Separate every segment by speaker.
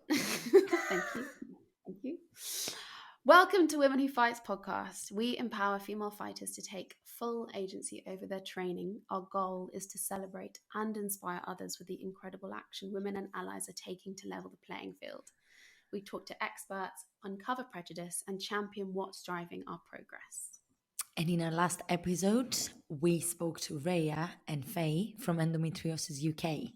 Speaker 1: Thank you. Thank you. Welcome to Women Who Fights podcast. We empower female fighters to take full agency over their training. Our goal is to celebrate and inspire others with the incredible action women and allies are taking to level the playing field. We talk to experts, uncover prejudice, and champion what's driving our progress.
Speaker 2: And in our last episode, we spoke to Rhea and Faye from Endometriosis UK.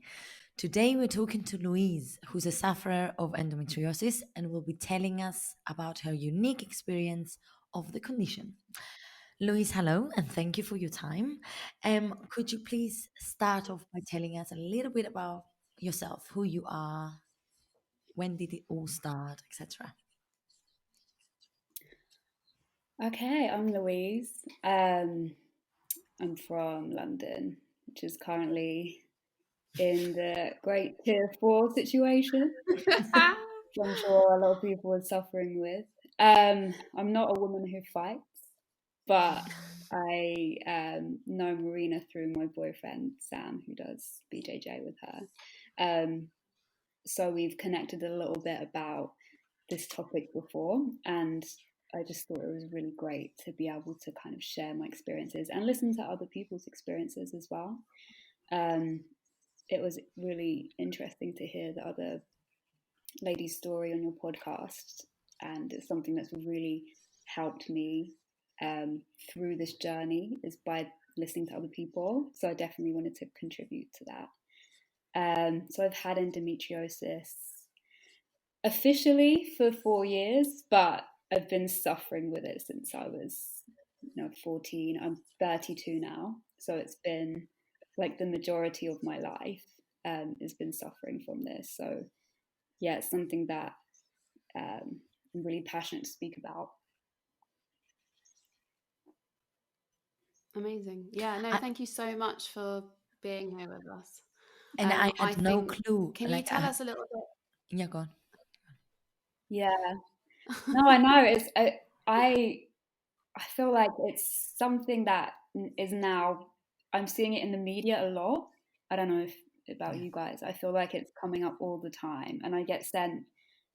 Speaker 2: Today, we're talking to Louise, who's a sufferer of endometriosis and will be telling us about her unique experience of the condition. Louise, hello, and thank you for your time. Could you please start off by telling us a little bit about yourself, who you are, when did it all start, etc.?
Speaker 3: Okay, I'm Louise. I'm from London, which is currently in the great tier 4 situation, which I'm sure a lot of people are suffering with. I'm not a woman who fights, but I know Marina through my boyfriend Sam, who does BJJ with her. So we've connected a little bit about this topic before, and I just thought it was really great to be able to kind of share my experiences and listen to other people's experiences as well. It was really interesting to hear the other lady's story on your podcast, and it's something that's really helped me through this journey is by listening to other people. So I definitely wanted to contribute to that. So I've had endometriosis officially for 4 years, but I've been suffering with it since I was 14. I'm 32 now, so it's been like the majority of my life has been suffering from this. So yeah, it's something that I'm really passionate to speak about.
Speaker 1: Amazing. Yeah, no, thank you so much for being here with us.
Speaker 2: And I had no clue.
Speaker 1: Can you tell us a little bit?
Speaker 2: Yeah, go on.
Speaker 3: Yeah. No, I know. It's I feel like it's something that is now, I'm seeing it in the media a lot. I don't know about you guys. I feel like it's coming up all the time, and I get sent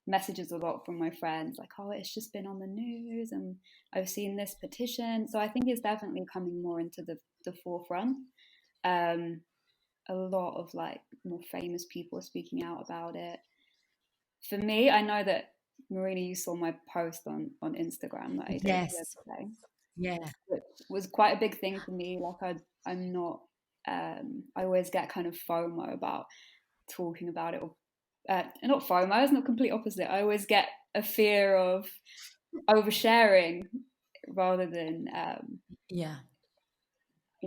Speaker 3: messages a lot from my friends like, oh, it's just been on the news and I've seen this petition. So I think it's definitely coming more into the forefront. A lot of like more famous people are speaking out about it. For me, I know that Marina, you saw my post on Instagram that I did yesterday.
Speaker 2: Yeah,
Speaker 3: which was quite a big thing for me. Like I'm not, I always get kind of FOMO about talking about it, or not FOMO, it's not complete opposite. I always get a fear of oversharing rather than,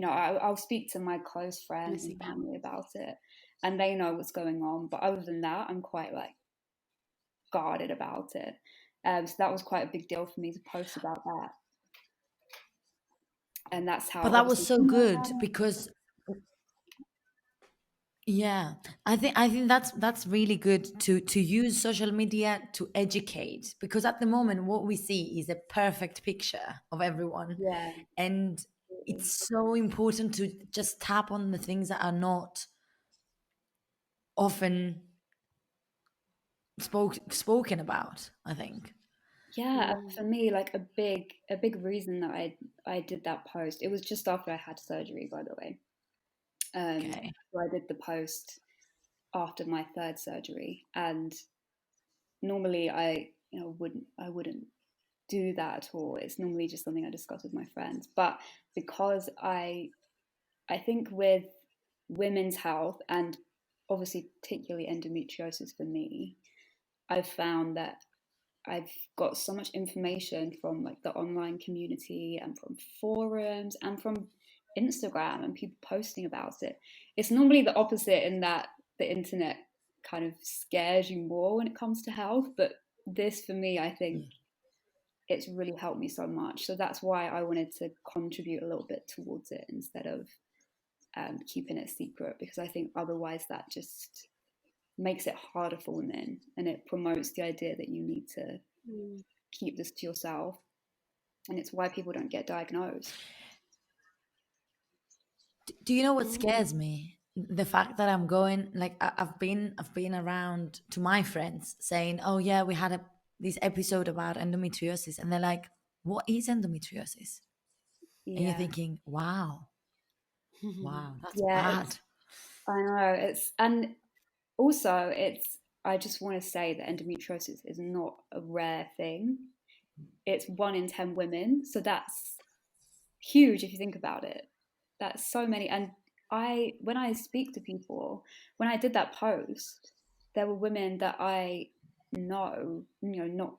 Speaker 3: I'll speak to my close friends and family about it, and they know what's going on. But other than that, I'm quite like guarded about it. So that was quite a big deal for me to post about that. And that's how.
Speaker 2: But that was so good because, yeah, I think that's really good to use social media to educate, because at the moment what we see is a perfect picture of everyone.
Speaker 3: Yeah.
Speaker 2: And it's so important to just tap on the things that are not often spoken about, I think.
Speaker 3: Yeah, for me, like a big reason that I did that post. It was just after I had surgery, by the way.
Speaker 2: Okay.
Speaker 3: So I did the post after my third surgery, and normally I wouldn't do that at all. It's normally just something I discuss with my friends. But because I think with women's health, and obviously particularly endometriosis for me, I've found that I've got so much information from like the online community and from forums and from Instagram and people posting about it. It's normally the opposite in that the internet kind of scares you more when it comes to health. But this, for me, I think it's really helped me so much. So that's why I wanted to contribute a little bit towards it instead of keeping it secret, because I think otherwise that just makes it harder for women, and it promotes the idea that you need to keep this to yourself, and it's why people don't get diagnosed.
Speaker 2: Do you know what scares me? the fact that I'm going, like I've been around to my friends saying, oh yeah, we had this episode about endometriosis, and they're like, what is endometriosis? And you're
Speaker 3: Yeah.
Speaker 2: thinking, wow, that's
Speaker 3: Yeah,
Speaker 2: bad.
Speaker 3: I know. And also I just want to say that endometriosis is not a rare thing. It's 1 in 10 women. So that's huge if you think about it. That's so many. And when I speak to people, when I did that post, there were women that I know, not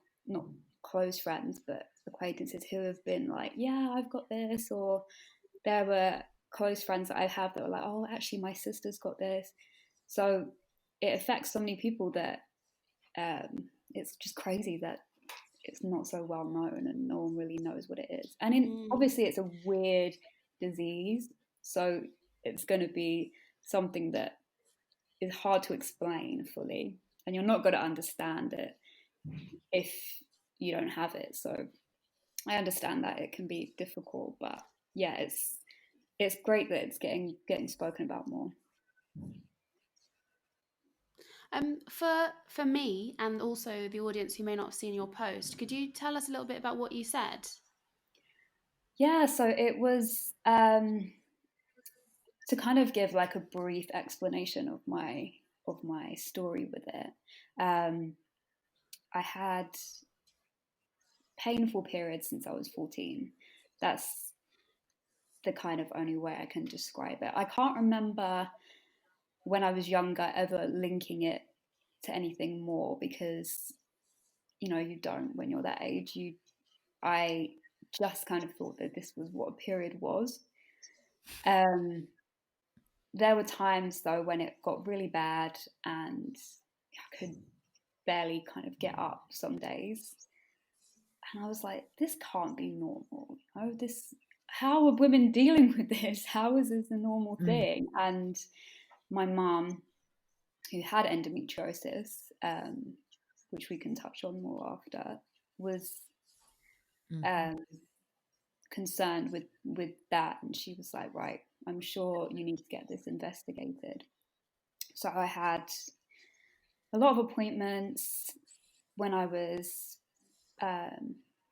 Speaker 3: close friends, but acquaintances who have been like, yeah, I've got this. Or there were close friends that I have that were like, oh, actually, my sister's got this. So it affects so many people that it's just crazy that it's not so well known and no one really knows what it is. And obviously, it's a weird disease, so it's going to be something that is hard to explain fully, and you're not going to understand it if you don't have it. So I understand that it can be difficult, but yeah, it's great that it's getting spoken about more.
Speaker 1: For me and also the audience who may not have seen your post, could you tell us a little bit about what you said?
Speaker 3: Yeah, so it was to kind of give like a brief explanation of my story with it. I had painful periods since I was 14. That's the kind of only way I can describe it. I can't remember when I was younger ever linking it to anything more, because you don't when you're that age. I just kind of thought that this was what a period was. There were times though when it got really bad and I could barely kind of get up some days, and I was like, this can't be normal. How are women dealing with this? How is this a normal thing? And my mum, who had endometriosis, which we can touch on more after, was concerned with that, and she was like, right, I'm sure you need to get this investigated. So I had a lot of appointments when I was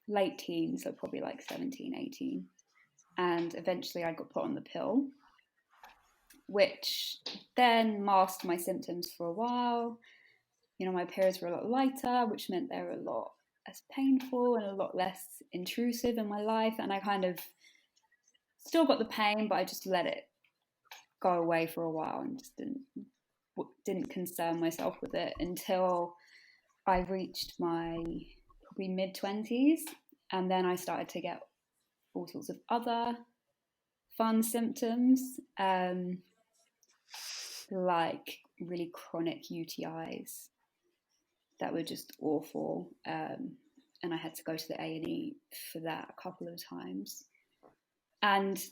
Speaker 3: late teens, so probably like 17, 18. And eventually I got put on the pill, which then masked my symptoms for a while. My periods were a lot lighter, which meant they were a lot less painful and a lot less intrusive in my life. And I kind of still got the pain, but I just let it go away for a while and just didn't concern myself with it until I reached my probably mid-20s, and then I started to get all sorts of other fun symptoms, like really chronic UTIs that were just awful, and I had to go to the A&E for that a couple of times. And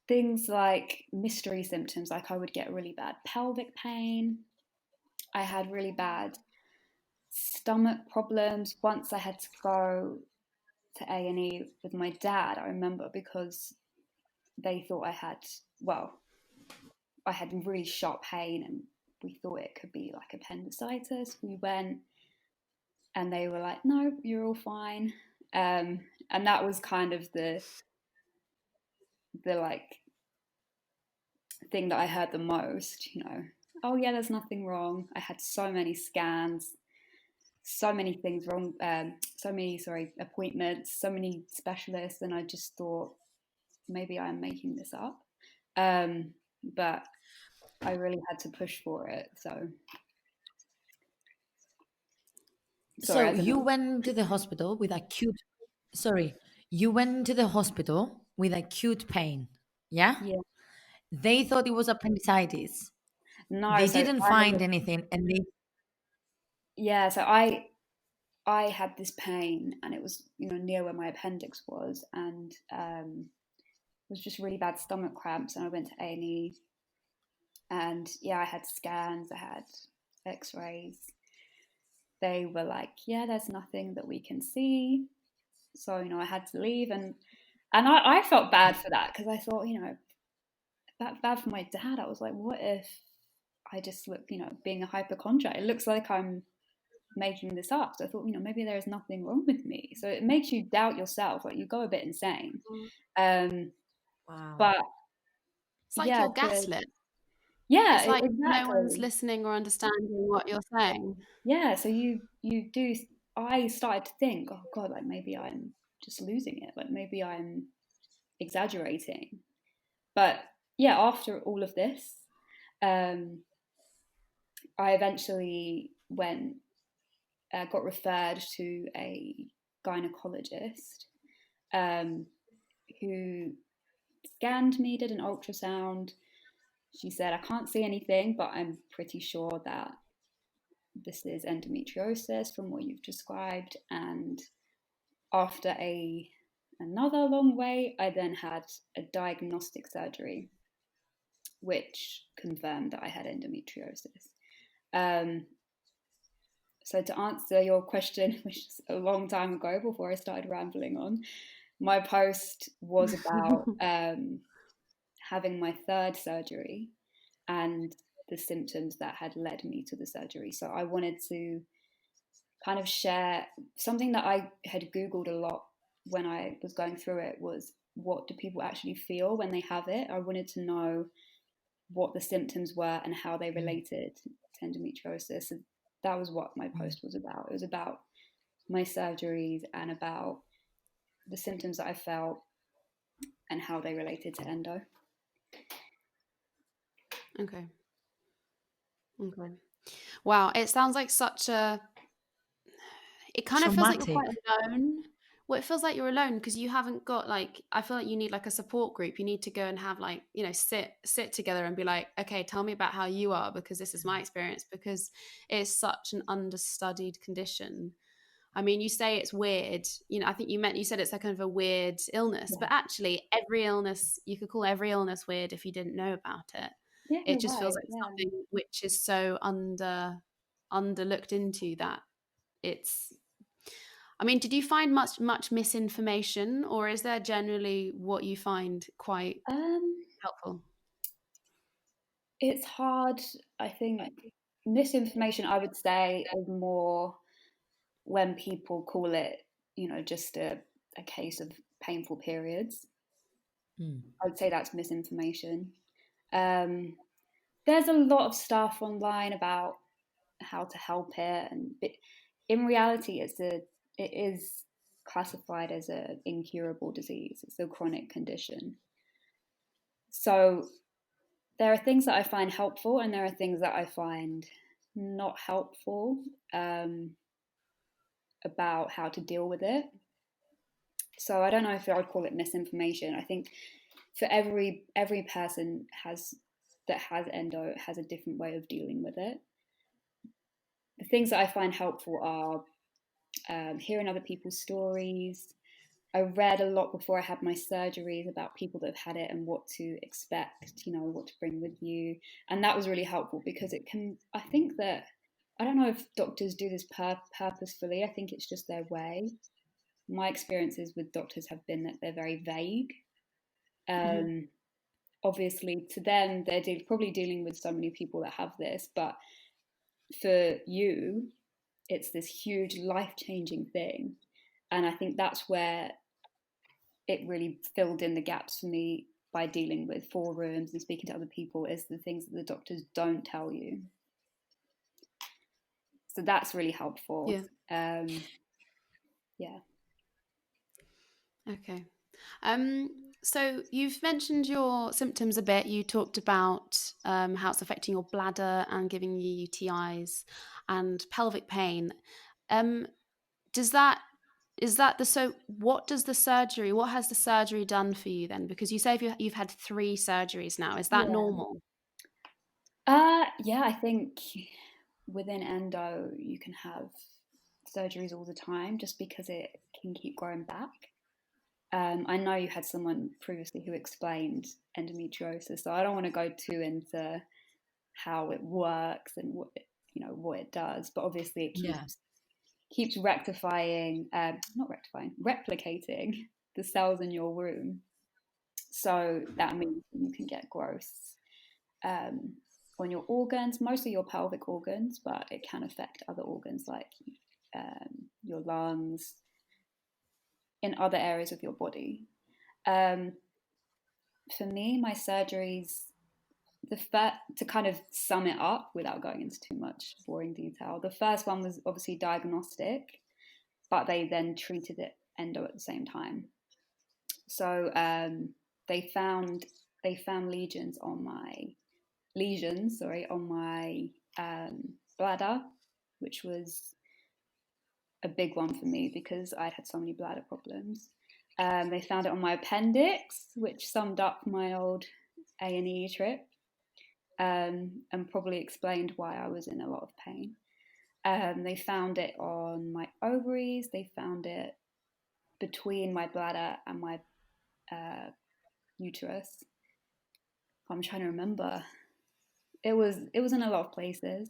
Speaker 3: things like mystery symptoms, like I would get really bad pelvic pain. I had really bad stomach problems. Once I had to go to A&E with my dad, I remember, because they thought I had really sharp pain and we thought it could be like appendicitis. We went and they were like, no, you're all fine. And that was kind of the like thing that I heard the most, oh yeah, there's nothing wrong. I had so many scans, so many things wrong, appointments, so many specialists, and I just thought maybe I'm making this up. But I really had to push for it.
Speaker 2: So you went to the hospital with acute. Sorry, you went to the hospital with acute pain. Yeah.
Speaker 3: Yeah.
Speaker 2: They thought it was appendicitis.
Speaker 3: No,
Speaker 2: They
Speaker 3: so
Speaker 2: didn't find anything, and they.
Speaker 3: Yeah, so I had this pain, and it was near where my appendix was, and it was just really bad stomach cramps, and I went to A&E, and yeah, I had scans, I had X-rays. They were like, yeah, there's nothing that we can see, so I had to leave, and I felt bad for that, because I thought that bad for my dad. I was like, what if I just look, being a hypochondriac? It looks like I'm making this up. So I thought, maybe there is nothing wrong with me. So it makes you doubt yourself. Like, you go a bit insane.
Speaker 2: Wow.
Speaker 3: But
Speaker 1: It's like
Speaker 3: yeah,
Speaker 1: you're gaslit.
Speaker 3: yeah,
Speaker 1: It's like no one's
Speaker 3: exactly.
Speaker 1: listening or understanding what you're saying.
Speaker 3: Yeah, so you do. I started to think, oh God, like maybe I'm just losing it. Like maybe I'm exaggerating. But yeah, after all of this, um, I eventually got referred to a gynecologist who scanned me, did an ultrasound. She said, I can't see anything, but I'm pretty sure that this is endometriosis from what you've described. And after another long wait, I then had a diagnostic surgery, which confirmed that I had endometriosis. So to answer your question, which is a long time ago before I started rambling on, my post was about having my third surgery and the symptoms that had led me to the surgery. So I wanted to kind of share something that I had Googled a lot when I was going through it, was what do people actually feel when they have it? I wanted to know what the symptoms were and how they related to endometriosis. And that was what my post was about. It was about my surgeries and about the symptoms that I felt and how they related to endo.
Speaker 1: Okay. Wow, it sounds like it kind of feels like you're quite alone. Well, it feels like you're alone because you haven't got I feel like you need like a support group. You need to go and have sit together and be like, okay, tell me about how you are, because this is my experience, because it's such an understudied condition. I mean, you say it's weird. I think you said it's a kind of a weird illness, but actually you could call every illness weird if you didn't know about it.
Speaker 3: Yeah,
Speaker 1: It just feels like something which is so underlooked into that it's. I mean, did you find much misinformation, or is there generally what you find quite helpful?
Speaker 3: It's hard. I think misinformation, I would say, is more when people call it, just a case of painful periods. I would say that's misinformation. There's a lot of stuff online about how to help it, but in reality, it is classified as an incurable disease. It's a chronic condition. So there are things that I find helpful, and there are things that I find not helpful about how to deal with it. So I don't know if I would call it misinformation. I think for every person that has endo has a different way of dealing with it. The things that I find helpful are hearing other people's stories. I read a lot before I had my surgeries about people that have had it and what to expect, what to bring with you. And that was really helpful because I think that, I don't know if doctors do this purposefully. I think it's just their way. My experiences with doctors have been that they're very vague. Obviously, to them, they're probably dealing with so many people that have this, but for you, it's this huge life-changing thing. And I think that's where it really filled in the gaps for me by dealing with forums and speaking to other people, is the things that the doctors don't tell you. So that's really helpful.
Speaker 1: Yeah.
Speaker 3: Yeah.
Speaker 1: Okay. So you've mentioned your symptoms a bit. You talked about how it's affecting your bladder and giving you UTIs and pelvic pain. What has the surgery done for you then? Because you say you've had 3 surgeries now. Is that normal?
Speaker 3: Yeah, I think within endo you can have surgeries all the time just because it can keep growing back. I know you had someone previously who explained endometriosis, so I don't want to go too into how it works and what it does, but obviously it keeps replicating the cells in your womb. So that means you can get growth on your organs, mostly your pelvic organs, but it can affect other organs like your lungs, in other areas of your body. For me, my surgeries, to kind of sum it up without going into too much boring detail, the first one was obviously diagnostic, but they then treated it endo at the same time. So they found lesions on my bladder, which was a big one for me because I'd had so many bladder problems. They found it on my appendix, which summed up my old A&E trip, and probably explained why I was in a lot of pain. They found it on my ovaries. They found it between my bladder and my uterus. I'm trying to remember. It was in a lot of places.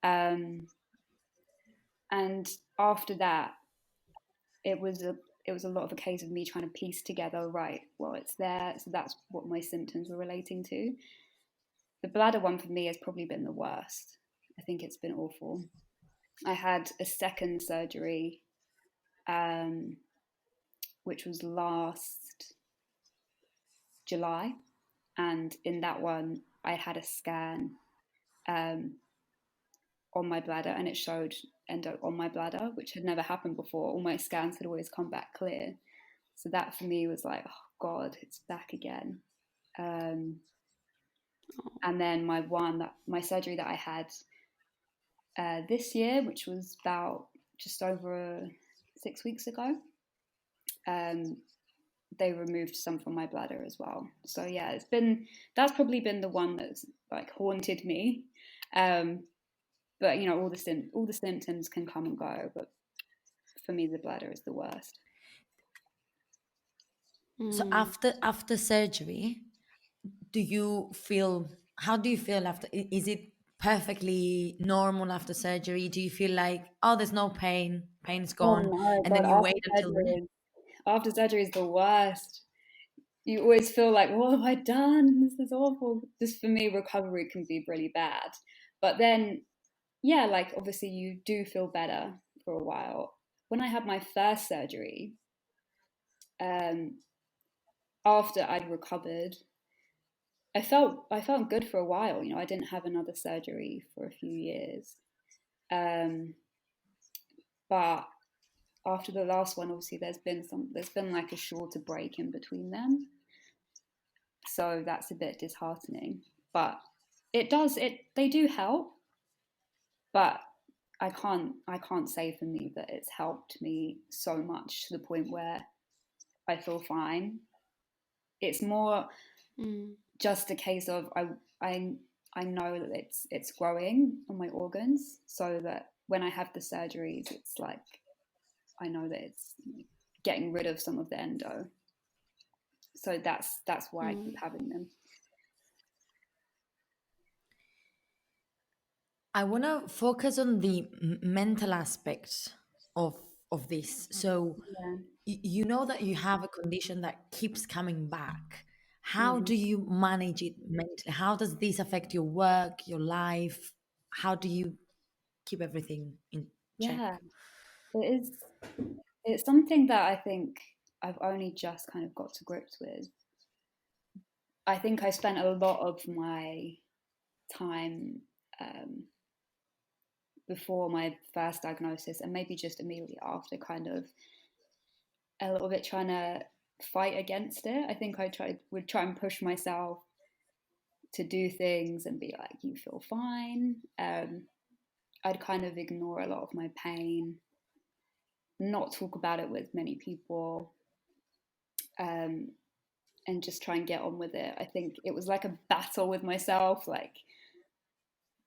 Speaker 3: And after that, it was a lot of a case of me trying to piece together, right, well, it's there, so that's what my symptoms were relating to. The bladder one for me has probably been the worst. I think it's been awful. I had a second surgery, which was last July, and in that one I had a scan on my bladder, and it showed endo on my bladder, which had never happened before. All my scans had always come back clear. So that for me was like, oh God, it's back again. And then my surgery that I had this year, which was about just over 6 weeks ago, they removed some from my bladder as well. So yeah, that's probably been the one that's like haunted me. But you know, all the symptoms can come and go, but for me, the bladder is the worst.
Speaker 2: So after surgery, how do you feel after? Is it perfectly normal after surgery? Do you feel like, oh, there's no pain's
Speaker 3: Oh
Speaker 2: gone,
Speaker 3: no,
Speaker 2: and then
Speaker 3: God,
Speaker 2: you wait until
Speaker 3: after surgery is the worst. You always feel like, what have I done? This is awful. Just for me, recovery can be really bad. But then, yeah, like obviously you do feel better for a while. When I had my first surgery, after I'd recovered, I felt good for a while. You know, I didn't have another surgery for a few years. But after the last one, obviously there's been like a shorter break in between them. So that's a bit disheartening. But they do help, but I can't say for me that it's helped me so much to the point where I feel fine. It's more just a case of I know that it's growing on my organs, so that when I have the surgeries, it's like I know that it's getting rid of some of the endo. So that's why I keep having them.
Speaker 2: I want to focus on the mental aspect of this. So
Speaker 3: Yeah.
Speaker 2: you know that you have a condition that keeps coming back. How do you manage it mentally? How does this affect your work, your life? How do you keep everything in check?
Speaker 3: Yeah, it's something that I think I've only just kind of got to grips with. I think I spent a lot of my time before my first diagnosis, and maybe just immediately after, kind of a little bit trying to fight against it. I think would try and push myself to do things and be like, you feel fine. I'd kind of ignore a lot of my pain, not talk about it with many people, and just try and get on with it. I think it was like a battle with myself, like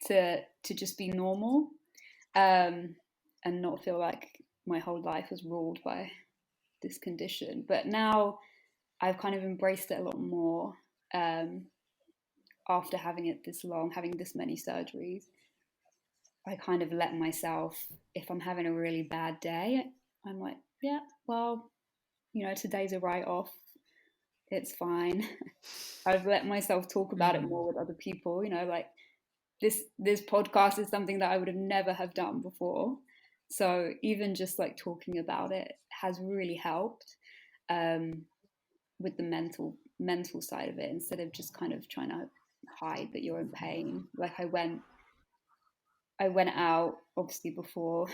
Speaker 3: to just be normal, and not feel like my whole life was ruled by this condition. But now I've kind of embraced it a lot more, after having it this long, having this many surgeries. I kind of let myself, if I'm having a really bad day, I'm like, yeah, well, you know, today's a write-off. it's fine. I've let myself talk about it more with other people, you know, like this podcast is something that I would have never have done before. So even just like talking about it has really helped with the mental side of it, instead of just kind of trying to hide that you're in pain. Like I went out obviously before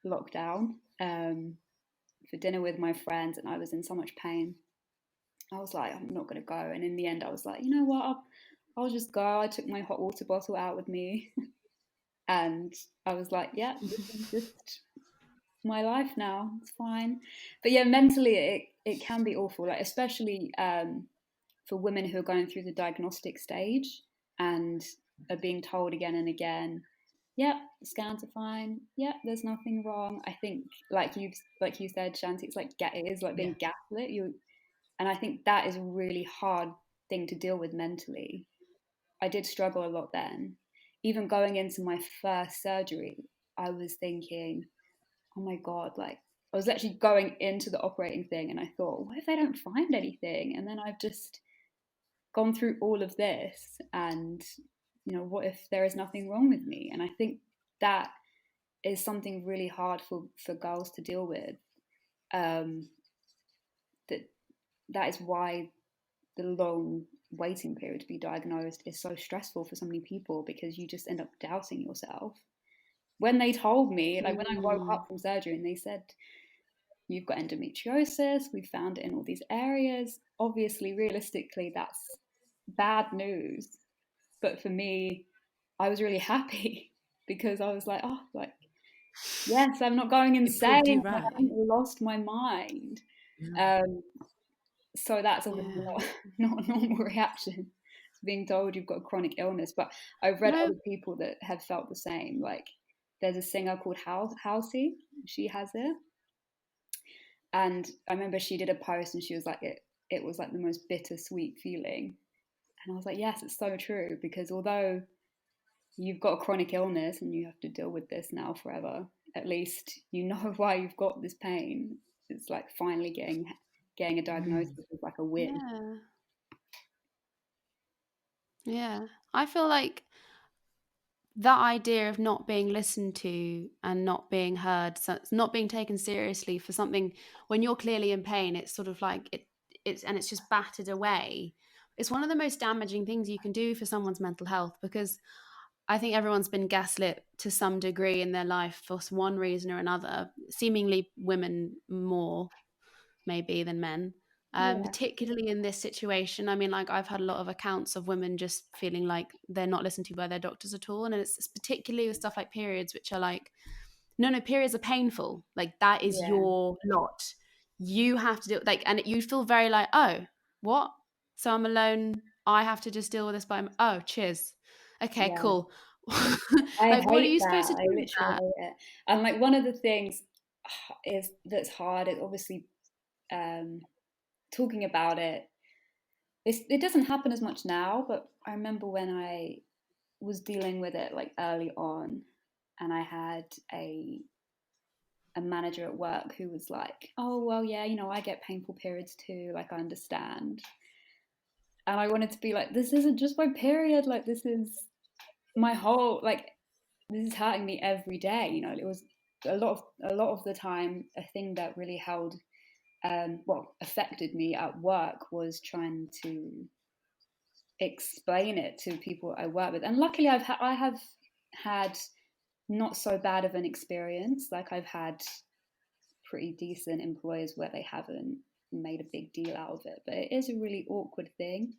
Speaker 3: lockdown for dinner with my friends, and I was in so much pain. I was like, I'm not going to go. And in the end, I was like, you know what? I'll just go. I took my hot water bottle out with me. And I was like, yeah, this is just my life now. It's fine. But yeah, mentally, it can be awful, like especially for women who are going through the diagnostic stage and are being told again and again, yeah, scans are fine. Yeah, there's nothing wrong. I think, like you said, Shanti, it's like it is like being gaslit. And I think that is a really hard thing to deal with mentally. I did struggle a lot then. Even going into my first surgery, I was thinking, oh my God, like I was actually going into the operating thing and I thought, what if they don't find anything? And then I've just gone through all of this and, you know, what if there is nothing wrong with me? And I think that is something really hard for girls to deal with. That is why the long waiting period to be diagnosed is so stressful for so many people, because you just end up doubting yourself. When they told me, like when I woke up from surgery and they said, you've got endometriosis, we found it in all these areas, obviously, realistically, that's bad news. But for me, I was really happy because I was like, oh, like, yes, I'm not going insane.
Speaker 2: Right.
Speaker 3: I haven't lost my mind. So that's obviously not a normal reaction to being told you've got a chronic illness. But I've read other people that have felt the same. Like there's a singer called Halsey. She has it. And I remember she did a post and she was like, it was like the most bittersweet feeling. And I was like, yes, it's so true. Because although you've got a chronic illness and you have to deal with this now forever, at least you know why you've got this pain. It's like finally getting a diagnosis is like a win.
Speaker 1: Yeah. I feel like that idea of not being listened to and not being heard, so it's not being taken seriously for something when you're clearly in pain, it's sort of like it's just battered away. It's one of the most damaging things you can do for someone's mental health, because I think everyone's been gaslit to some degree in their life for one reason or another, seemingly women more maybe than men. Particularly in this situation. I mean, like I've had a lot of accounts of women just feeling like they're not listened to by their doctors at all. And it's particularly with stuff like periods, which are like, no, periods are painful. Like that is your lot. You have to do it. Like, and you feel very like, oh, what? So I'm alone. I have to just deal with this oh, cheers. Okay, cool. Like, what are you supposed to do?
Speaker 3: I literally hate it. And like one of the things that's hard is obviously talking about it. It doesn't happen as much now, but I remember when I was dealing with it like early on, and I had a manager at work who was like, oh well, yeah, you know, I get painful periods too, like I understand. And I wanted to be like, this isn't just my period, like this is my whole, like this is hurting me every day, you know. It was a lot of the time a thing that really affected me at work was trying to explain it to people I work with. And luckily I have had not so bad of an experience. Like I've had pretty decent employers where they haven't made a big deal out of it, but it is a really awkward thing.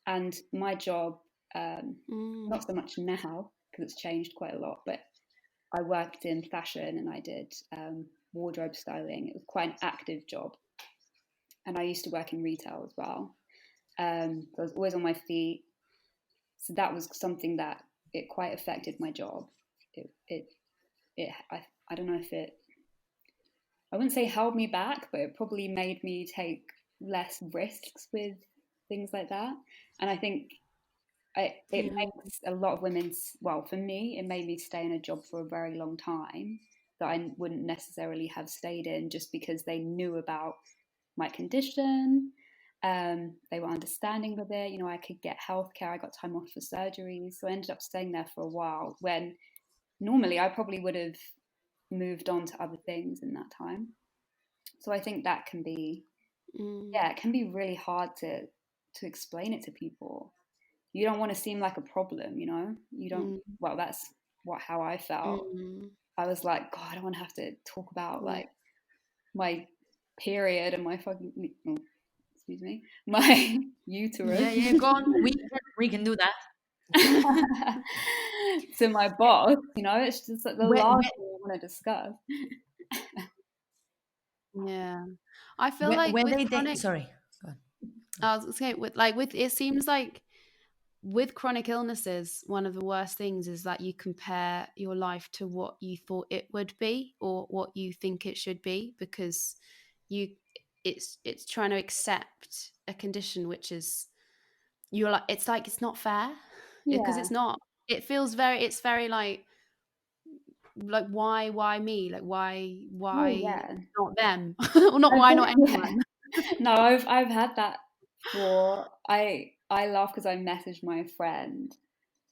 Speaker 3: And my job, not so much now because it's changed quite a lot, but I worked in fashion and I did wardrobe styling. It was quite an active job. And I used to work in retail as well. So I was always on my feet. So that was something that it quite affected my job. I don't know if I wouldn't say held me back, but it probably made me take less risks with things like that. And I think it makes a lot of women's, well, for me, it made me stay in a job for a very long time that I wouldn't necessarily have stayed in just because they knew about my condition. They were understanding with it. I could get healthcare. I got time off for surgeries. So I ended up staying there for a while when normally I probably would have moved on to other things in that time. So I think that can be, it can be really hard to explain it to people. You don't want to seem like a problem, you don't, well, that's how I felt. I was like, God, I don't want to have to talk about like my period and my fucking, excuse me, my uterus.
Speaker 2: Yeah, go on. We can do that.
Speaker 3: To my boss, it's just like the last thing I want to discuss.
Speaker 1: Yeah, I feel like with chronic.
Speaker 2: Sorry, go on.
Speaker 1: I was gonna say with it seems like with chronic illnesses, one of the worst things is that you compare your life to what you thought it would be or what you think it should be, because it's trying to accept a condition which is it's like it's not fair, because it's not. It feels it's very like why me, like why not them or not, why not anyone.
Speaker 3: No, I've had that before. I laugh because I messaged my friend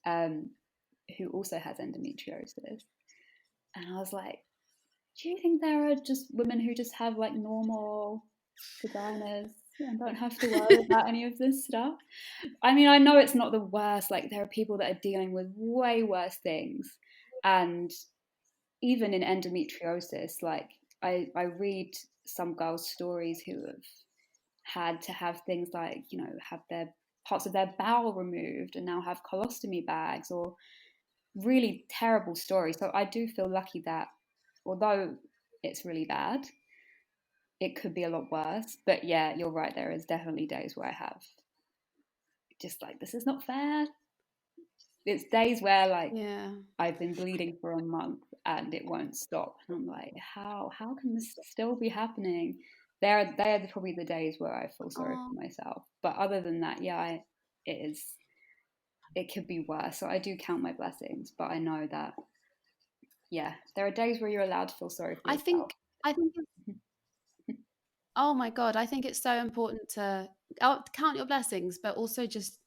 Speaker 3: who also has endometriosis, and I was like, do you think there are just women who just have like normal vaginas and don't have to worry about any of this stuff? I mean, I know it's not the worst. Like, there are people that are dealing with way worse things. And even in endometriosis, like I read some girls' stories who have had to have things like, have their parts of their bowel removed and now have colostomy bags, or really terrible stories. So I do feel lucky that although it's really bad, it could be a lot worse. But yeah, you're right. There is definitely days where I have just like, this is not fair. It's days where like I've been bleeding for a month and it won't stop, and I'm like, how can this still be happening? They're probably the days where I feel sorry for myself. But other than that, it could be worse. So I do count my blessings, but I know that there are days where you're allowed to feel sorry for yourself.
Speaker 1: I think oh my God, I think it's so important to count your blessings, but also just,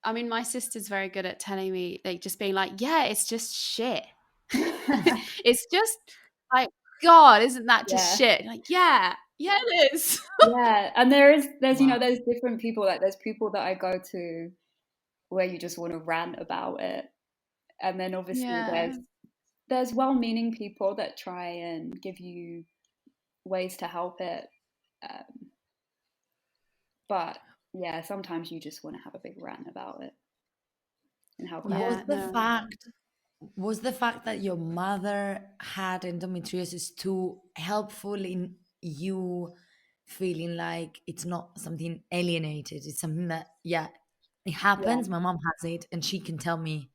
Speaker 1: I mean, my sister's very good at telling me, like, just being like, yeah, it's just shit. It's just like, God, isn't that just shit? Like, yeah, it is.
Speaker 3: Yeah, and there's
Speaker 2: Wow.
Speaker 3: there's different people. Like, there's people that I go to where you just want to rant about it, and then obviously there's well-meaning people that try and give you ways to help it, but yeah, sometimes you just want to have a big rant about it and how crap.
Speaker 2: Was the fact that your mother had endometriosis too helpful in you feeling like it's not something alienated? It's something that, it happens. My mom has it and she can tell me,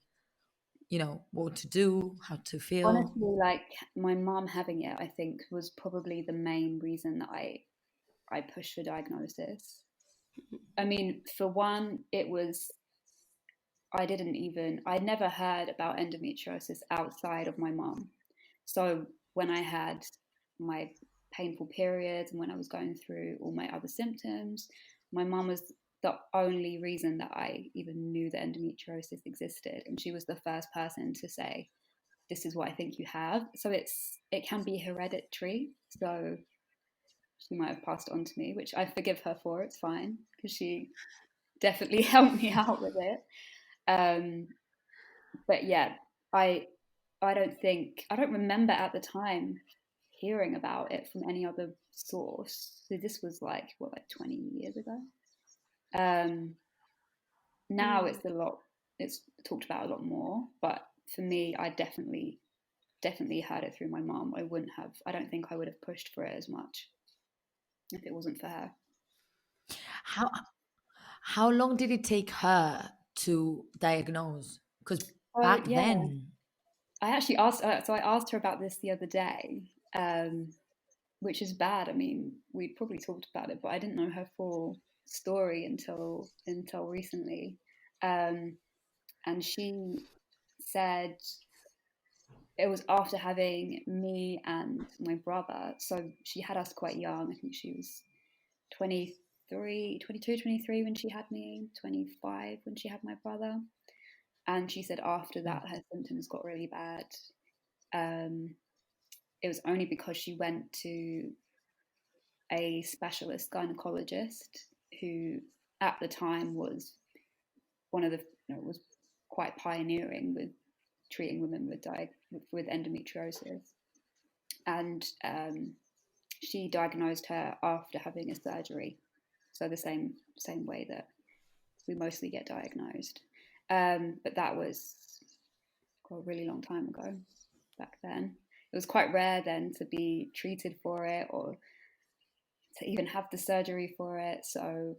Speaker 2: what to do, how to feel.
Speaker 3: Honestly, like, my mom having it, I think, was probably the main reason that I pushed for diagnosis. I mean, for one, I'd never heard about endometriosis outside of my mom. So when I had my painful periods and when I was going through all my other symptoms, my mom was the only reason that I even knew that endometriosis existed. And she was the first person to say, this is what I think you have. So it can be hereditary. So she might have passed it on to me, which I forgive her for. It's fine, because she definitely helped me out with it. But yeah, I don't remember at the time hearing about it from any other source. So this was like 20 years ago. Now it's talked about a lot more, but for me, I definitely heard it through my mom. I don't think I would have pushed for it as much if it wasn't for her.
Speaker 2: How long did it take her to diagnose? Because back then,
Speaker 3: I actually asked. So I asked her about this the other day, which is bad. I mean, we'd probably talked about it, but I didn't know her full story until recently. And she said it was after having me and my brother. So she had us quite young. I think she was 23 23 when she had me, 25 when she had my brother. And she said after that her symptoms got really bad. It was only because she went to a specialist gynecologist who at the time was one of the was quite pioneering with treating women with endometriosis, and she diagnosed her after having a surgery, so the same way that we mostly get diagnosed, but that was a really long time ago. Back then it was quite rare then to be treated for it or to even have the surgery for it. So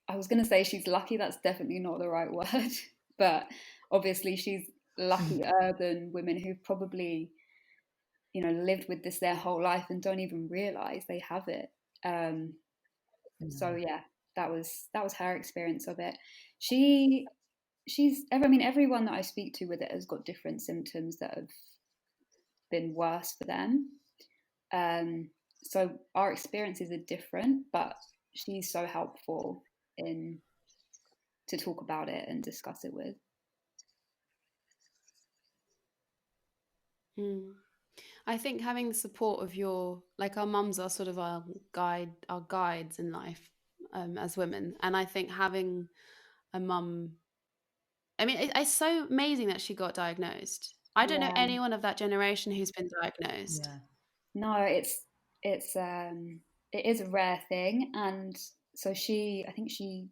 Speaker 3: I was going to say she's lucky. That's definitely not the right word. But obviously she's luckier than women who've probably, lived with this their whole life and don't even realize they have it. So yeah, that was her experience of it. Everyone that I speak to with it has got different symptoms that have been worse for them. So our experiences are different, but she's so helpful to talk about it and discuss it with.
Speaker 1: I think having the support of our mums are sort of our guides in life as women, and I think having a mum, it's so amazing that she got diagnosed. I don't know anyone of that generation who's been diagnosed.
Speaker 3: No, it is a rare thing, and so I think she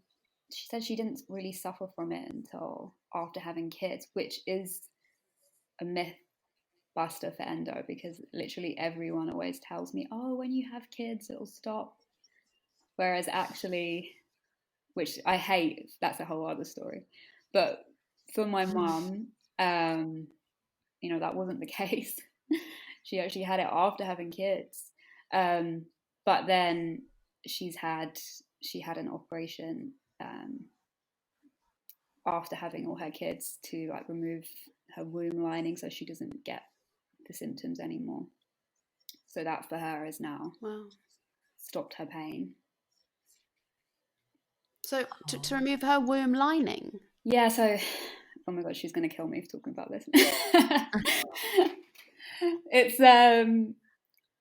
Speaker 3: said she didn't really suffer from it until after having kids, which is a myth buster for endo, because literally everyone always tells me, oh, when you have kids it'll stop, whereas actually, which I hate, that's a whole other story, but for my mum, that wasn't the case. She actually had it after having kids, but then she had an operation after having all her kids to remove her womb lining so she doesn't get the symptoms anymore. So that for her has now stopped her pain.
Speaker 1: So to remove her womb lining?
Speaker 3: Yeah, so oh my god, she's going to kill me for talking about this. It's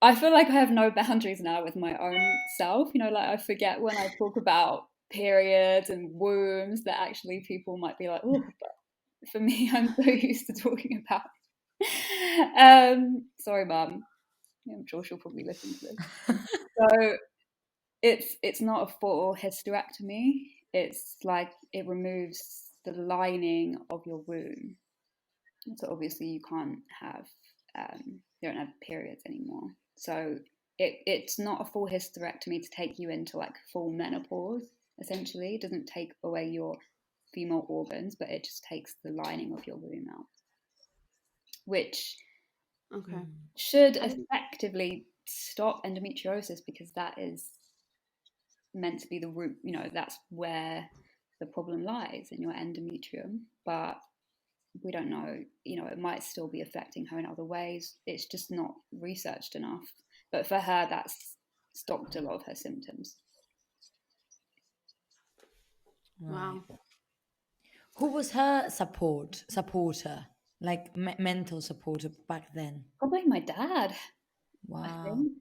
Speaker 3: I feel like I have no boundaries now with my own self. I forget when I talk about periods and wombs that actually people might be like, oh, but for me, I'm so used to talking about sorry, Mum. I'm sure she'll probably listen to this. So it's not a full hysterectomy. It's like it removes the lining of your womb. So obviously you can't have, you don't have periods anymore. So it's not a full hysterectomy to take you into full menopause, essentially. It doesn't take away your female organs, but it just takes the lining of your womb out, which should effectively stop endometriosis, because that is meant to be the root, that's where the problem lies, in your endometrium. But we don't know, it might still be affecting her in other ways. It's just not researched enough. But for her, that's stopped a lot of her symptoms.
Speaker 1: Wow.
Speaker 2: Who was her supporter, mental supporter back then?
Speaker 3: Probably my dad.
Speaker 2: Wow.
Speaker 3: I think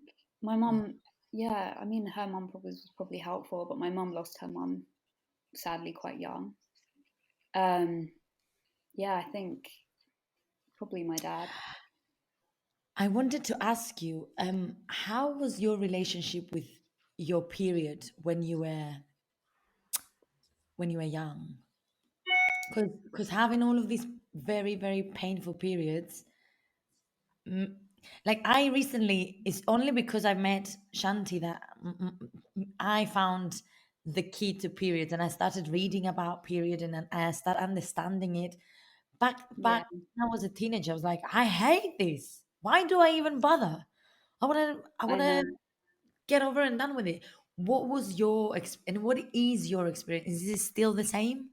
Speaker 3: my mum, her mum was probably helpful, but my mum lost her mum sadly quite young. I think probably my dad.
Speaker 2: I wanted to ask you, how was your relationship with your period when you were young? Because having all of these very, very painful periods, I recently, it's only because I met Shanti that I found the key to periods, and I started reading about period, and then I started understanding it. Back when I was a teenager, I was like, I hate this. Why do I even bother? I want to get over and done with it. What was your and what is your experience? Is this still the same?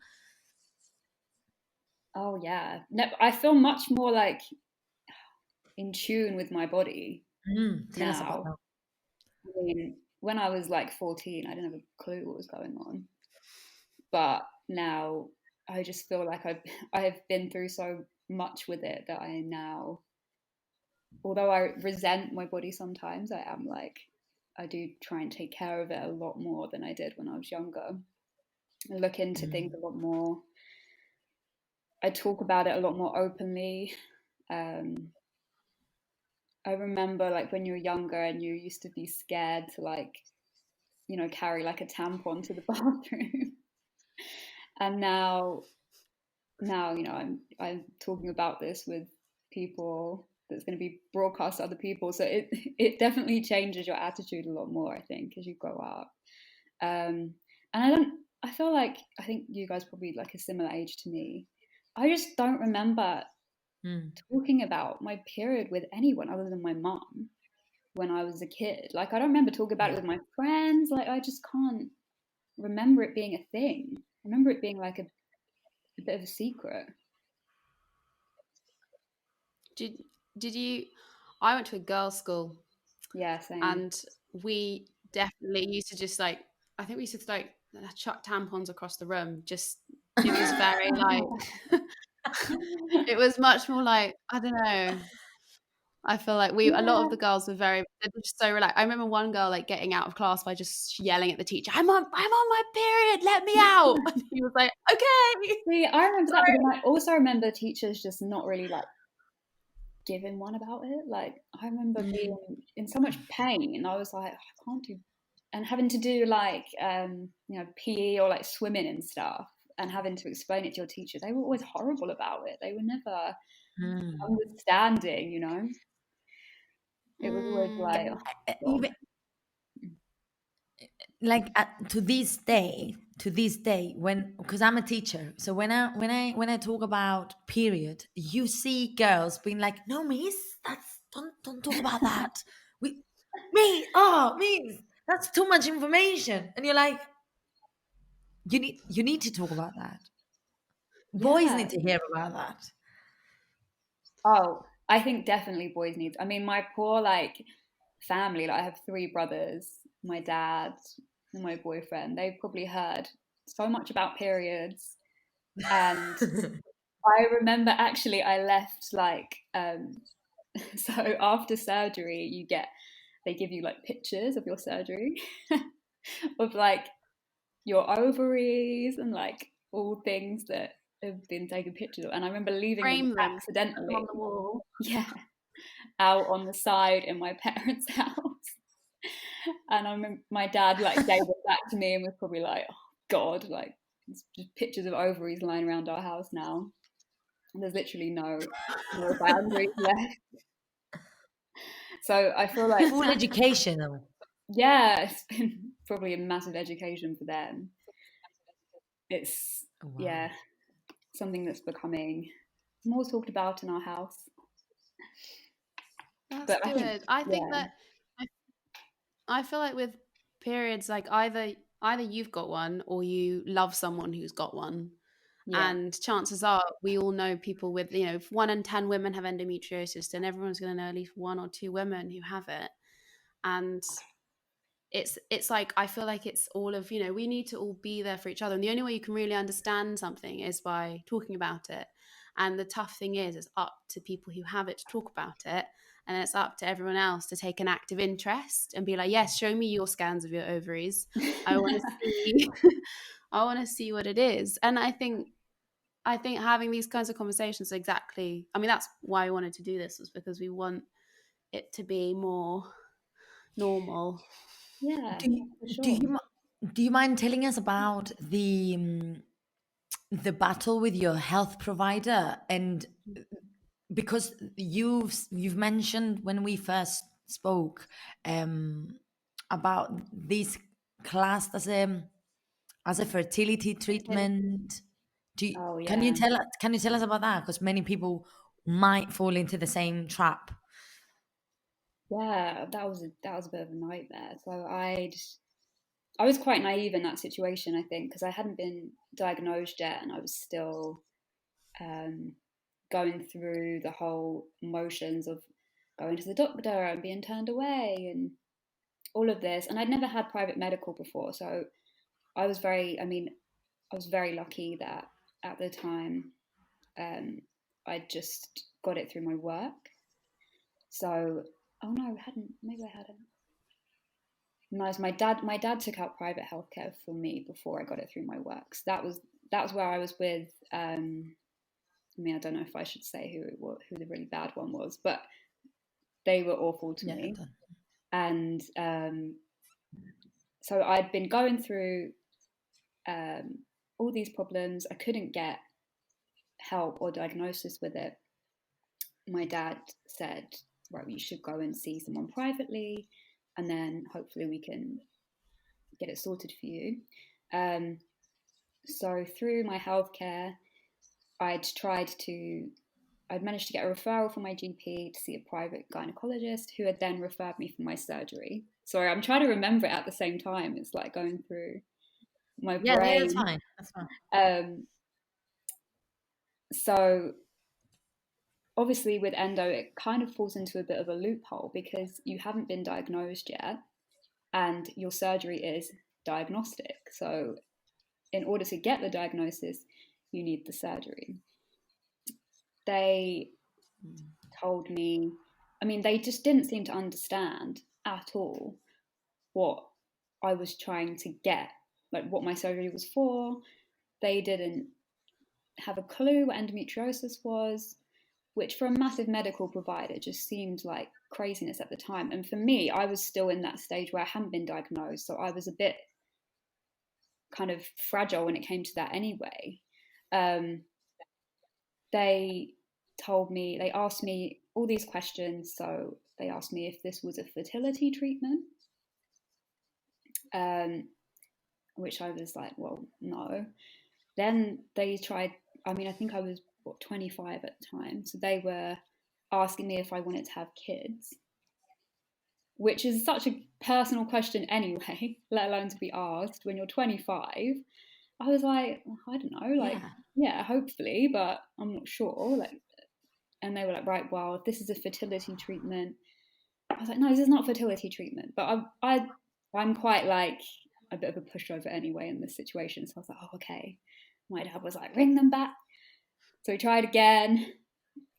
Speaker 3: Oh yeah, no, I feel much more in tune with my body
Speaker 2: Tell us about
Speaker 3: now.
Speaker 2: that.
Speaker 3: I mean, when I was like 14, I didn't have a clue what was going on. But now I just feel like I've been through so much with it that I now, although I resent my body sometimes, I do try and take care of it a lot more than I did when I was younger. I look into things a lot more. I talk about it a lot more openly. I remember like when you were younger and you used to be scared to like, carry like a tampon to the bathroom. And now, I'm talking about this with people that's going to be broadcast to other people. So it definitely changes your attitude a lot more, I think, as you grow up. And I feel like, I think you guys probably like a similar age to me. I just don't remember talking about my period with anyone other than my mum when I was a kid. Like, I don't remember talking about it with my friends. Like, I just can't remember it being a thing. I remember it being like a bit of a secret.
Speaker 1: Did you? I went to a girls' school.
Speaker 3: Yeah, same.
Speaker 1: And we definitely used to just like, I think we used to like chuck tampons across the room. Just, it was very like, it was much more like, I don't know. I feel like a lot of the girls were they're just so relaxed. I remember one girl like getting out of class by just yelling at the teacher, I'm on my period, let me out. And he was like, okay.
Speaker 3: See, I remember that, but then I also remember teachers just not really like giving one about it. Like, I remember being in so much pain, and I was like, I can't do, and having to do like PE or like swimming and stuff, and having to explain it to your teacher. They were always horrible about it. They were never understanding, It was always like, oh,
Speaker 2: Even like to this day, when, because I'm a teacher, so when I talk about period, you see girls being like, no miss, that's don't talk about that. Miss, that's too much information. And you're like, you need to talk about that. Boys
Speaker 3: yeah.
Speaker 2: need to hear about that.
Speaker 3: Oh, I think definitely boys need. I mean, my poor like family. Like, I have three brothers. My dad and my boyfriend. They've probably heard so much about periods, and I remember actually I left like so after surgery they give you like pictures of your surgery of like your ovaries and like all things that have been taken pictures of. And I remember leaving them
Speaker 1: Frame them
Speaker 3: accidentally,
Speaker 1: on the wall.
Speaker 3: yeah, out on the side in my parents' house. And I remember my dad like gave it back to me and was probably like, oh God, like it's just pictures of ovaries lying around our house now. And there's literally no boundaries left. So I feel like,
Speaker 2: Full educational.
Speaker 3: yeah, it's been probably a massive education for them. It's, yeah, something that's becoming more talked about in our house.
Speaker 1: That's
Speaker 3: But
Speaker 1: good. I think that I feel like with periods, like either you've got one or you love someone who's got one.
Speaker 3: yeah.
Speaker 1: And chances are we all know people with, if 1 in 10 women have endometriosis, then everyone's going to know at least 1 or 2 women who have it. And it's like, I feel like it's all of, we need to all be there for each other. And the only way you can really understand something is by talking about it. And the tough thing is, it's up to people who have it to talk about it. And then it's up to everyone else to take an active interest and be like, yes, show me your scans of your ovaries. I want to see, I want to see what it is. And I think having these kinds of conversations exactly, I mean, that's why I wanted to do this, was because we want it to be more normal.
Speaker 3: Yeah, for
Speaker 2: Do
Speaker 3: sure.
Speaker 2: do you mind telling us about the battle with your health provider? And because you've mentioned when we first spoke about this class as a fertility treatment.
Speaker 3: Oh,
Speaker 2: Can
Speaker 3: yeah.
Speaker 2: you tell us about that? Because many people might fall into the same trap.
Speaker 3: Yeah, that was a bit of a nightmare. So I was quite naive in that situation, I think, because I hadn't been diagnosed yet, and I was still going through the whole motions of going to the doctor and being turned away. And all of this, and I'd never had private medical before, so I was very lucky that at the time I just got it through my work. So, oh no, I hadn't. Maybe I hadn't. No, my dad took out private healthcare for me before I got it through my work. So that was where I was with. I mean, I don't know if I should say who the really bad one was, but they were awful to me. And so I'd been going through all these problems. I couldn't get help or diagnosis with it. My dad said, right, you should go and see someone privately, and then hopefully we can get it sorted for you. So through my healthcare, I'd managed to get a referral from my GP to see a private gynecologist who had then referred me for my surgery. Sorry, I'm trying to remember it at the same time. It's like going through my brain.
Speaker 2: Yeah, that's fine. That's fine.
Speaker 3: So obviously with endo, it kind of falls into a bit of a loophole because you haven't been diagnosed yet and your surgery is diagnostic. So in order to get the diagnosis, you need the surgery. They told me, I mean, they just didn't seem to understand at all what I was trying to get, like what my surgery was for. They didn't have a clue what endometriosis was, which for a massive medical provider just seemed like craziness at the time. And for me, I was still in that stage where I hadn't been diagnosed, so I was a bit kind of fragile when it came to that anyway. They asked me all these questions. So they asked me if this was a fertility treatment, which I was like, well, no. Then they tried, I mean, I think I was 25 at the time. So they were asking me if I wanted to have kids, which is such a personal question anyway, let alone to be asked when you're 25. I was like, I don't know, like, yeah, hopefully, but I'm not sure. Like, and they were like, right, well, if this is a fertility treatment, I was like, no, this is not fertility treatment. But I'm quite like a bit of a pushover anyway in this situation. So I was like, oh, okay. My dad was like, ring them back. So we tried again.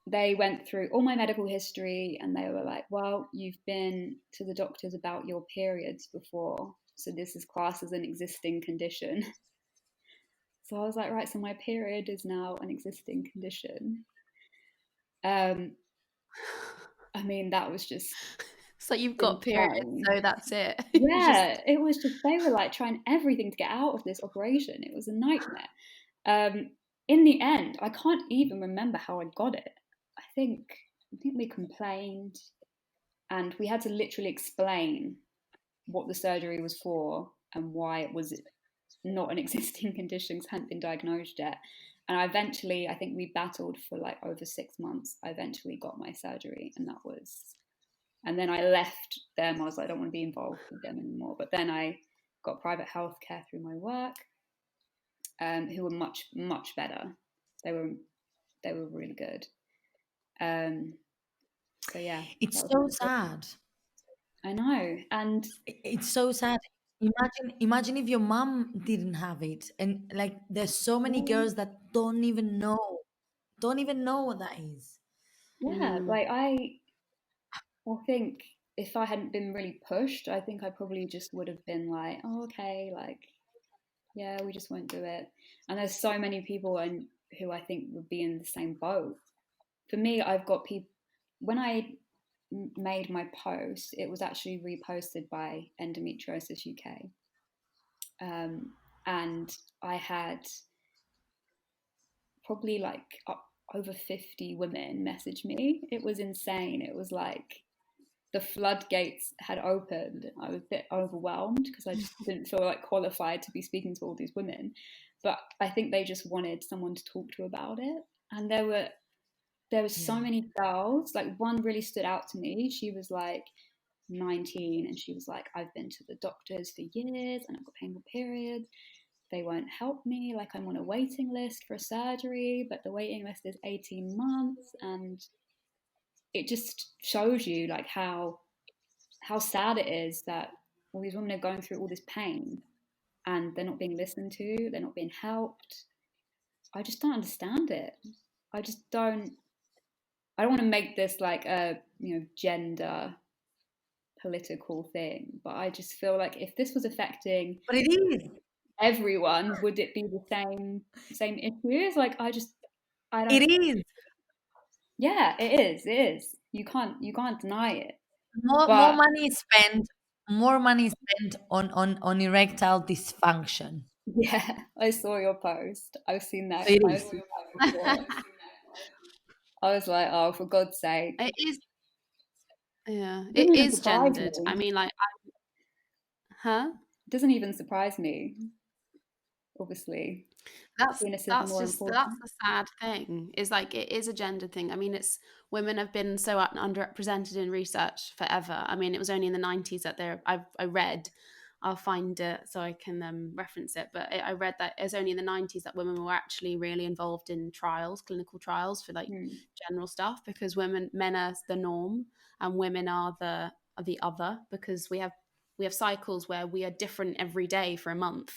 Speaker 3: They went through all my medical history and they were like, well, you've been to the doctors about your periods before, so this is classed as an existing condition. So I was like, right, so my period is now an existing condition. I mean, that was just...
Speaker 1: So you've got periods, so that's it.
Speaker 3: Yeah, it was just, they were like trying everything to get out of this operation. It was a nightmare. In the end, I can't even remember how I got it. I think we complained and we had to literally explain what the surgery was for and why it was not an existing condition because it hadn't been diagnosed yet. And I think we battled for like over 6 months. I eventually got my surgery, and then I left them. I was like, I don't want to be involved with them anymore. But then I got private healthcare through my work, who were much, much better. They were really good. So yeah,
Speaker 2: it's so sad.
Speaker 3: I know, and
Speaker 2: it's so sad. Imagine if your mom didn't have it, and like there's so many girls that don't even know what that is.
Speaker 3: Yeah, like I think if I hadn't been really pushed, I think I probably just would have been like, oh, okay, like, yeah, we just won't do it. And there's so many people who I think would be in the same boat. For me, I've got people, when I made my post, it was actually reposted by Endometriosis UK. And I had probably like over 50 women message me. It was insane. It was like the floodgates had opened. I was a bit overwhelmed because I just didn't feel like qualified to be speaking to all these women. But I think they just wanted someone to talk to about it. And there were so many girls. Like one really stood out to me. She was like 19 and she was like, I've been to the doctors for years and I've got painful periods. They won't help me. Like I'm on a waiting list for a surgery, but the waiting list is 18 months. And it just shows you like how sad it is that all these women are going through all this pain and they're not being listened to, they're not being helped. I just don't understand it. I don't want to make this like a, gender political thing, but I just feel like if this was affecting
Speaker 2: But it is.
Speaker 3: everyone, would it be the same issues? Like I don't.
Speaker 2: It is.
Speaker 3: Yeah, it is. You can't deny it.
Speaker 2: More
Speaker 3: But
Speaker 2: money is spent. More money is spent on erectile dysfunction.
Speaker 3: yeah, I saw your post. I've seen that.
Speaker 2: It
Speaker 3: I've
Speaker 2: is.
Speaker 3: seen that before. I was like, oh, for God's sake.
Speaker 1: It is. Yeah,
Speaker 3: It
Speaker 1: it
Speaker 3: doesn't even
Speaker 1: is
Speaker 3: surprise
Speaker 1: gendered.
Speaker 3: me.
Speaker 1: I mean, like, huh?
Speaker 3: It doesn't even surprise me. Obviously,
Speaker 1: That's
Speaker 3: penis is
Speaker 1: that's
Speaker 3: more
Speaker 1: just
Speaker 3: important.
Speaker 1: that's the sad thing. Is like it is a gender thing. I mean, it's women have been so underrepresented in research forever. I mean, it was only in the 90s that I read. I'll find it so I can reference it. But I read that it was only in the 90s that women were actually really involved in trials, clinical trials for like general stuff, because men are the norm and women are the other, because we have cycles where we are different every day for a month.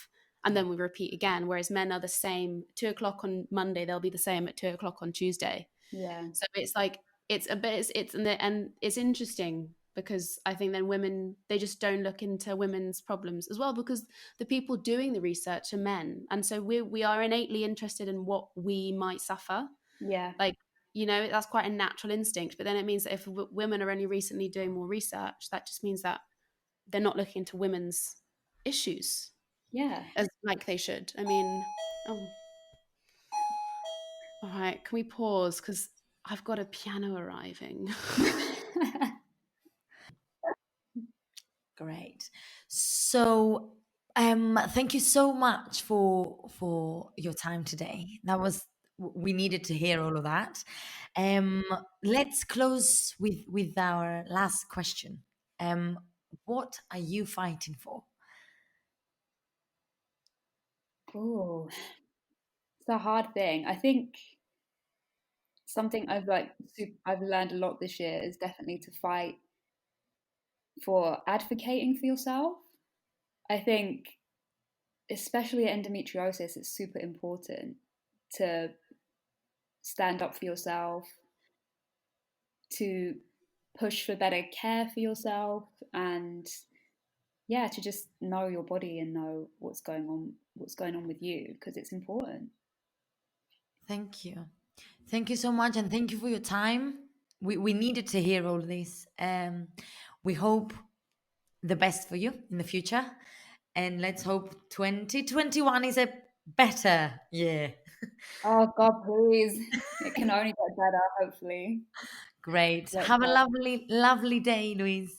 Speaker 1: And then we repeat again, whereas men are the same. 2:00 on Monday, they'll be the same at 2:00 on Tuesday.
Speaker 3: Yeah.
Speaker 1: So it's like it's a bit and it's interesting, because I think then women, they just don't look into women's problems as well, because the people doing the research are men, and so we are innately interested in what we might suffer.
Speaker 3: Yeah.
Speaker 1: Like, that's quite a natural instinct. But then it means that if women are only recently doing more research, that just means that they're not looking into women's issues.
Speaker 3: Yeah.
Speaker 1: As like they should. I mean, oh. All right, can we pause? Because I've got a piano arriving.
Speaker 2: Great. So, thank you so much for your time today. We needed to hear all of that. Let's close with our last question. What are you fighting for?
Speaker 3: Oh, it's a hard thing. I think something I've learned a lot this year is definitely to fight for advocating for yourself. I think, especially endometriosis, it's super important to stand up for yourself, to push for better care for yourself, and yeah, to just know your body and know what's going on with you, because it's important.
Speaker 2: Thank you. Thank you so much, and thank you for your time. We needed to hear all this. We hope the best for you in the future, and let's hope 2021 is a better year.
Speaker 3: Oh God, please. It can only get better, hopefully.
Speaker 2: Great.
Speaker 3: Let's
Speaker 2: Have a
Speaker 3: hope.
Speaker 2: lovely day, Louise.